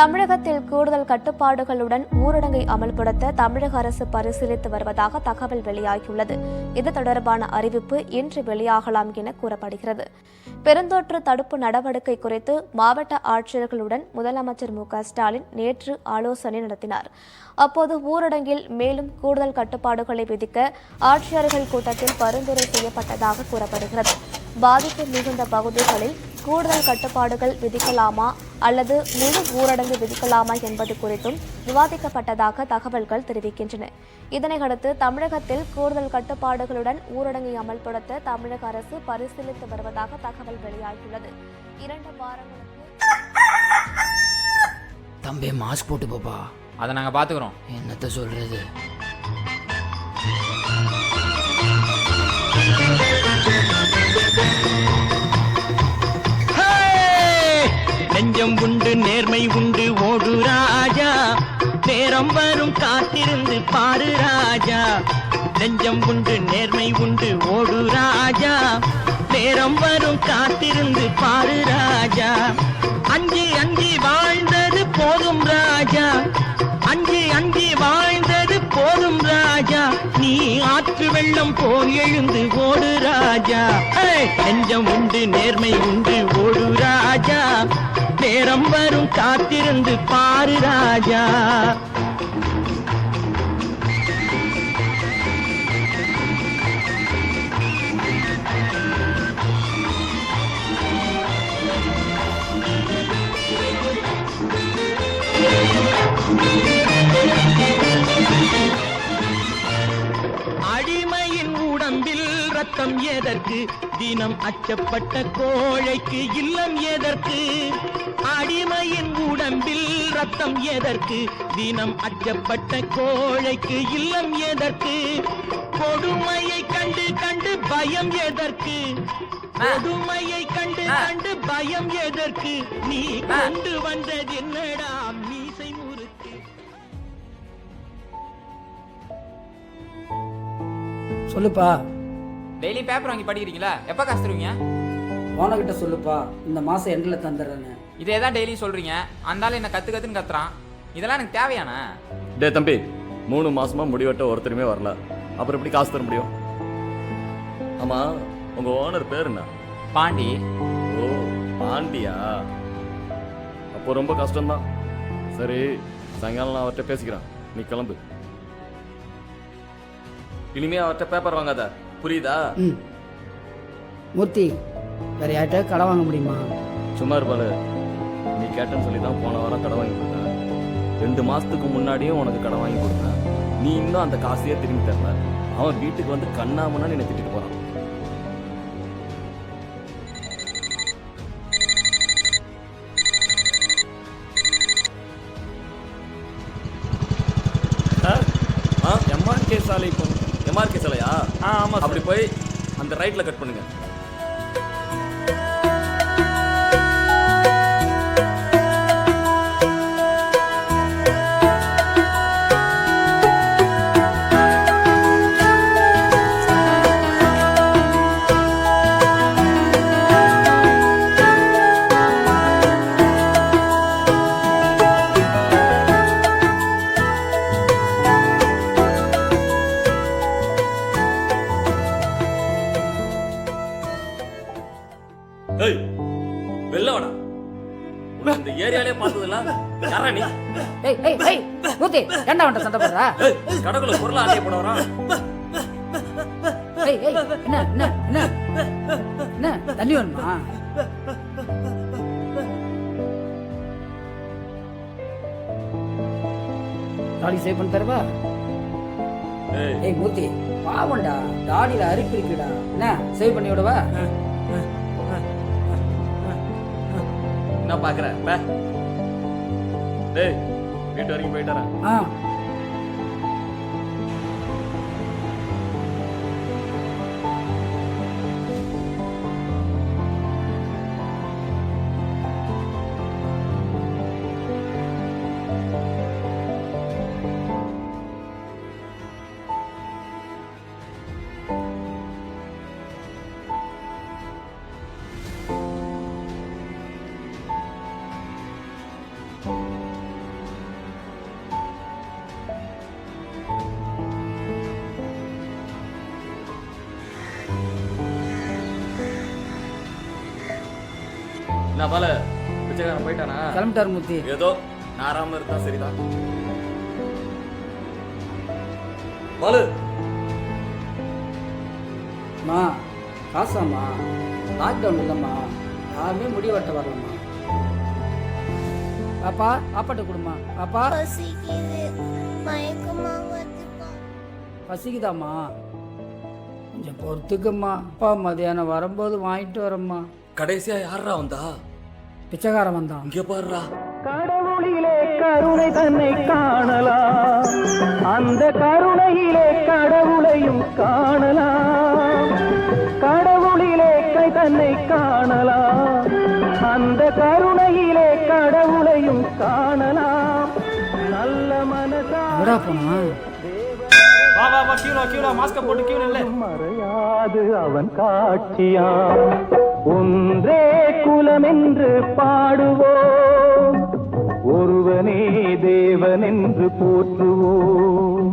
தமிழகத்தில் கூடுதல் கட்டுப்பாடுகளுடன் ஊரடங்கை அமல்படுத்த தமிழக அரசு பரிசீலித்து வருவதாக தகவல் வெளியாகியுள்ளது. இது தொடர்பான அறிவிப்பு இன்று வெளியாகலாம் என கூறப்படுகிறது. பெருந்தொற்று தடுப்பு நடவடிக்கை குறித்து மாவட்ட ஆட்சியர்களுடன் முதலமைச்சர் மு.க.ஸ்டாலின் நேற்று ஆலோசனை நடத்தினார். அப்போது ஊரடங்கில் மேலும் கூடுதல் கட்டுப்பாடுகளை விதிக்க ஆட்சியர்கள் கூட்டத்தில் பரிந்துரை செய்யப்பட்டதாக கூறப்படுகிறது. பாதிப்பு மிகுந்த பகுதிகளில் கூடுதல் கட்டுப்பாடுகள் விதிக்கலாமா அல்லது முழு ஊரடங்கு விதிக்கலாமா என்பது குறித்தும் விவாதிக்கப்பட்டதாக தகவல்கள் தெரிவிக்கின்றன. இதனையடுத்து தமிழகத்தில் கூடுதல் கட்டுப்பாடுகளுடன் ஊரடங்கை அமல்படுத்த தமிழக அரசு பரிசீலித்து வருவதாக தகவல் வெளியாகியுள்ளது. 2 வாரங்களுக்கு தம்பி மாஸ்க் போட்டு போப்பா. அதை நாங்கள் பார்த்துக்குறோம். என்னத்த சொல்றது? நெஞ்சம் உண்டு நேர்மை உண்டு ஓடு ராஜா, நேரம் வரும் காத்திருந்து பாரு ராஜா. நெஞ்சம் உண்டு நேர்மை உண்டு ஓடு ராஜா, நேரம் வரும் காத்திருந்து பாரு ராஜா. அஞ்சி அஞ்சி வாழ்ந்தது போதும் ராஜா, அஞ்சி அஞ்சி வாழ்ந்தது போதும் ராஜா. நீ ஆற்று வெள்ளம் போல் எழுந்து ஓடு ராஜா. நெஞ்சம் உண்டு நேர்மை உண்டு ஓடு ராஜா, நேரம் வரும் காத்திருந்து பாரு ராஜா. அடிமையின் உடம்பில் ரத்தம் எதற்கு, தினம் அச்சப்பட்ட கோழைக்கு இல்லம் எதற்கு. அடிமையின் உடம்பில் ரத்தம் எதற்கு, தினம் அச்சப்பட்ட கோழைக்கு இல்லம் எதற்கு. கொடுமையை கண்டு கண்டு பயம் எதற்கு, கொடுமையை கண்டு கண்டு பயம் எதற்கு. நீ கொண்டு வந்தது என்னடா மீசை முறுக்கு. சொல்லுப்பா. டெய்லி பேப்பர் வாங்கி படிக்கிறீங்களா? எப்போ காசு தருவீங்க? ஓனக்கிட்ட சொல்லுப்பா, இந்த மாசம் எண்டில் தந்துடுறேன்னு. இதே தான் டெய்லி சொல்கிறீங்க. அந்தாலும் என்ன கற்றுன்னு கத்துறான். இதெல்லாம் எனக்கு தேவையானா? டே தம்பி, 3 மாசமா முடிவெட்ட ஒருத்தருமே வரல, அப்புறம் எப்படி காசு தர முடியும்? ஆமா, உங்க ஓனர் பேர் என்ன? பாண்டி. ஓ, பாண்டியா? அப்போ ரொம்ப கஷ்டம்தான். சரி, சாயங்காலம் நான் அவர்கிட்ட பேசிக்கிறேன், நீ கிளம்பு. இனிமே அவர்கிட்ட பேப்பர் வாங்காத, புரியுதா? மூர்த்தி, வேற யார்கிட்ட கடை வாங்க முடியுமா? சும்மா இருப்பாரு. நீ கேட்டேன்னு சொல்லி தான் போன வாரம் கடை வாங்கி கொடுத்தேன். 2 மாசத்துக்கு முன்னாடியும் உனக்கு கடை வாங்கி கொடுத்தேன். நீ இன்னும் அந்த காசையே திரும்பி தரல. அவன் வீட்டுக்கு வந்து கண்ணாமன்னா என்னை திட்டிட்டு போறான். எம்ஆர்கே சாலை. எம்ஆர்கே சாலையா? ஆமா. அப்படி போய் அந்த ரைட்ல கட் பண்ணுங்க. இந்த ஏரியாலே பார்த்ததுல யாரா நீ? ஏய் ஏய் ஏய் மூர்த்தி, ஏன்டா அவன்ட்ட சண்டை போடுறா? கடக்குள்ள பொருளை ஆட்டிய போட வரான். ஏய் ஏய், என்ன என்ன என்ன என்ன தண்ணி வேணுமா? தாடி சேவ் பண்ணி தரவா? ஏய் மூர்த்தி, பாவண்டா, தாடியில அரிப்பு இருக்குடா. என்ன சேவ் பண்ணி விடவா? என்ன பாக்குற? டேய், வீட்டு வரைக்கும் போயிட்டு வரேன். என்ன பால பிச்சைக்காரன் போயிட்டானா? கிளம்பிட்டாரு மூர்த்தி. ஏதோ நாராம இருந்தா சரிதான். பாலு அம்மா காசாம்மா, லாக்டவுன் இல்லைம்மா, யாருமே முடி வெட்ட வரலம்மா. பாப்பா சாப்பாட்டு கொடுமா. பாப்பா பசிக்குதாம்மா, கொஞ்சம் பொறுத்துக்கும்மா. அப்பா மதியானம் வரும்போது வாங்கிட்டு வரம்மா. கடைசியா யாரா வந்தா? பிச்சைக்காரன் வந்தான். இங்க பாருடா. கடவுளிலே கருணை தன்னை காணலாம், அந்த கருணையிலே கடவுளையும் காணலாம். கடவுளிலே கை தன்னை காணலாம், அந்த கருணையிலே கடவுளையும் காணலாம். நல்ல மனசா எங்கடா போனா? வா வா வா, கியூல மாஸ்க போட்டு கியூல இல்ல. மறையாது அவன் காட்சியா, ஒன்றே குலம் என்று பாடுவோம், ஒருவனே தேவன் என்று போற்றுவோம்.